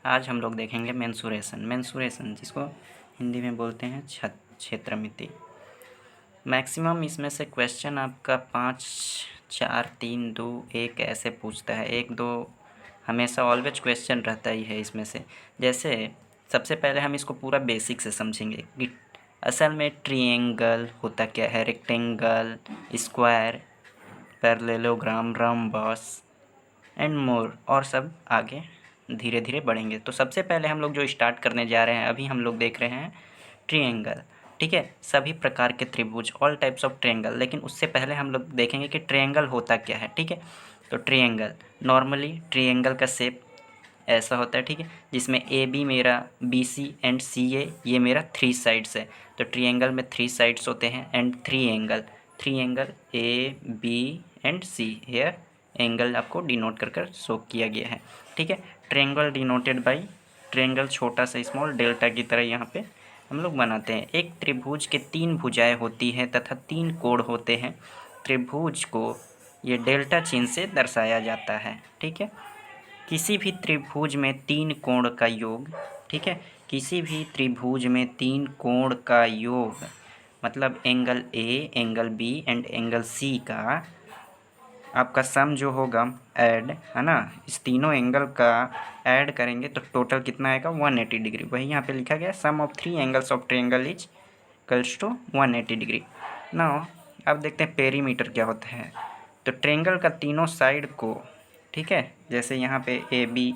आज हम लोग देखेंगे मेंसुरेशन जिसको हिंदी में बोलते हैं क्षेत्रमिति। मैक्सिमम इसमें से क्वेश्चन आपका 5, 4, 3, 2, 1 ऐसे पूछता है। 1, 2 हमेशा ऑलवेज क्वेश्चन रहता ही है इसमें से। जैसे सबसे पहले हम इसको पूरा बेसिक से समझेंगे कि असल में ट्रायंगल होता क्या है, rectangle, square, parallelogram, rhombus and more, और सब आगे धीरे धीरे बढ़ेंगे। तो सबसे पहले हम लोग जो स्टार्ट करने जा रहे हैं, अभी हम लोग देख रहे हैं ट्रायंगल। ठीक है, सभी प्रकार के त्रिभुज, ऑल टाइप्स ऑफ ट्रायंगल। लेकिन उससे पहले हम लोग देखेंगे कि ट्रायंगल होता क्या है। ठीक है, तो ट्रायंगल नॉर्मली ट्रायंगल का शेप ऐसा होता है। ठीक है, जिसमें ए बी मेरा BC एंड CA ये मेरा 3 साइड्स है। तो ट्रायंगल में 3 साइड्स होते हैं and 3 angle AB and C। Here angle आपको डिनोट कर शो किया गया है। ठीक है, ट्रायंगल डिनोटेड बाय ट्रायंगल छोटा सा स्मॉल डेल्टा की तरह यहाँ पे हम लोग बनाते हैं। एक त्रिभुज के 3 भुजाएं होती हैं तथा 3 कोण होते हैं। त्रिभुज को ये डेल्टा चिन्ह से दर्शाया जाता है। ठीक है, किसी भी त्रिभुज में 3 कोण का योग, ठीक है, किसी भी त्रिभुज में 3 कोण का योग मतलब angle A, angle B and angle C का आपका सम जो होगा ऐड, है ना, इस तीनों एंगल का ऐड करेंगे तो टोटल कितना आएगा 180 डिग्री। वही यहाँ पे लिखा गया sum of 3 angles of triangle is equals to 180 degree. Now अब देखते हैं पेरीमीटर क्या होता है। तो ट्रायंगल का तीनों साइड को, ठीक है, जैसे यहाँ पे A B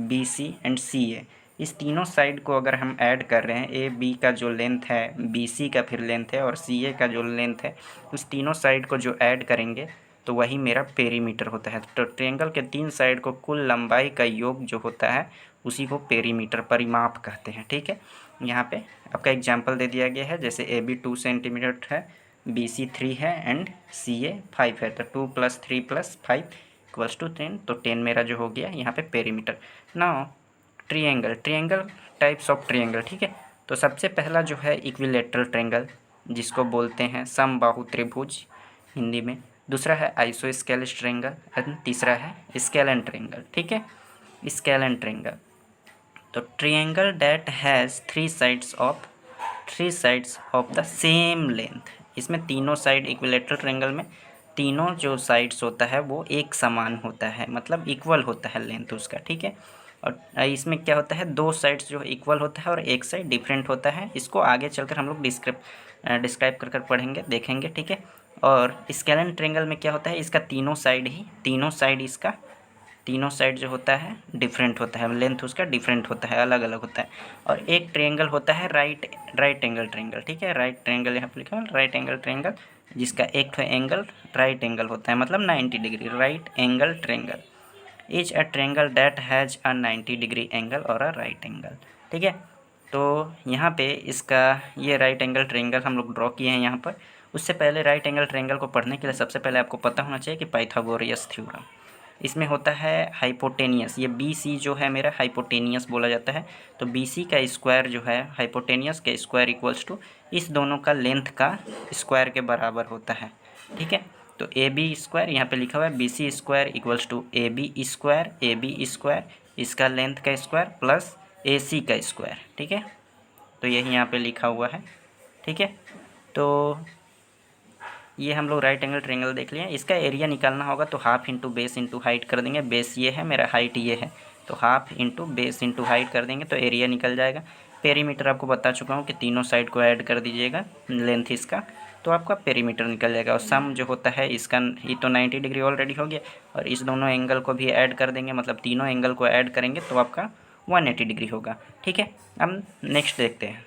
BC and CA, इस तीनों साइड को अगर हम ऐड कर रहे हैं, AB का जो लेंथ है, BC का फिर लेंथ है और CA का जो लेंथ है, उस तीनों साइड को जो ऐड करेंगे तो वही मेरा पेरीमीटर होता है। तो ट्रायंगल के 3 साइड को कुल लंबाई का योग जो होता है उसी को पेरीमीटर, परिमाप कहते हैं। ठीक है, यहाँ पे आपका एग्जाम्पल दे दिया गया है। जैसे AB 2 सेंटीमीटर है, BC 3 है एंड CA 5 है। तो 2 + 3 + 5 इक्वल्स टू 10। तो 10 मेरा जो हो गया यहाँ पे perimeter. Now triangle types of triangle. ठीक है, तो सबसे पहला जो है इक्विलैटरल ट्रायंगल जिसको बोलते हैं समबाहु त्रिभुज हिंदी में। दूसरा है आइसोस्केलेस ट्रायंगल एंड तीसरा है स्केलेन ट्रायंगल। ठीक है, स्केलेन ट्रायंगल। तो triangle that has 3 sides of the same length. इसमें तीनों साइड, इक्विलैटरल ट्रायंगल में तीनों जो साइड्स होता है वो एक समान होता है, मतलब इक्वल होता है लेंथ उसका। ठीक है, और इसमें क्या होता है, 2 साइड्स जो इक्वल होता है और एक साइड डिफरेंट होता है। इसको आगे चलकर हम लोग डिस्क्राइब कर पढ़ेंगे, देखेंगे। ठीक है, और स्केलेन ट्रायंगल में क्या होता है, इसका तीनों साइड जो होता है डिफरेंट होता है, लेंथ उसका डिफरेंट होता है, अलग अलग होता है। और एक ट्रायंगल होता है राइट एंगल ट्रायंगल। ठीक है, राइट ट्रायंगल यहाँ पर लिखा है राइट एंगल ट्रायंगल, जिसका एक तो एंगल राइट एंगल होता है, मतलब 90 degree. Right angle triangle is a triangle that has a 90 degree angle और अ राइट एंगल। ठीक है, तो यहाँ पे इसका ये राइट एंगल ट्रायंगल हम लोग ड्रॉ किए हैं यहाँ पर। उससे पहले राइट एंगल ट्रायंगल को पढ़ने के लिए सबसे पहले आपको पता होना चाहिए कि पाइथागोरस थ्योरम। इसमें होता है हाइपोटेनियस, ये BC जो है मेरा हाइपोटेनियस बोला जाता है। तो BC का स्क्वायर जो है हाइपोटेनियस के स्क्वायर इक्वल्स टू इस दोनों का लेंथ का स्क्वायर के बराबर होता है। ठीक है, तो AB स्क्वायर यहाँ पे लिखा हुआ है BC square equals to AB square, इसका लेंथ का स्क्वायर प्लस AC का स्क्वायर। ठीक है, तो यही यहाँ पे लिखा हुआ है। ठीक है, तो ये हम लोग राइट एंगल ट्रायंगल देख लिए। इसका एरिया निकालना होगा तो half into base into height कर देंगे। बेस ये है मेरा, हाइट ये है, तो half into base into height कर देंगे तो एरिया निकल जाएगा। पेरीमीटर आपको बता चुका हूँ कि तीनों साइड को ऐड कर दीजिएगा लेंथ इसका, तो आपका पेरीमीटर निकल जाएगा। और सम जो होता है इसका, ये तो 90 डिग्री ऑलरेडी हो गया, और इस दोनों एंगल को भी ऐड कर देंगे, मतलब तीनों एंगल को ऐड करेंगे तो आपका 180 डिग्री होगा। ठीक है, अब नेक्स्ट देखते हैं।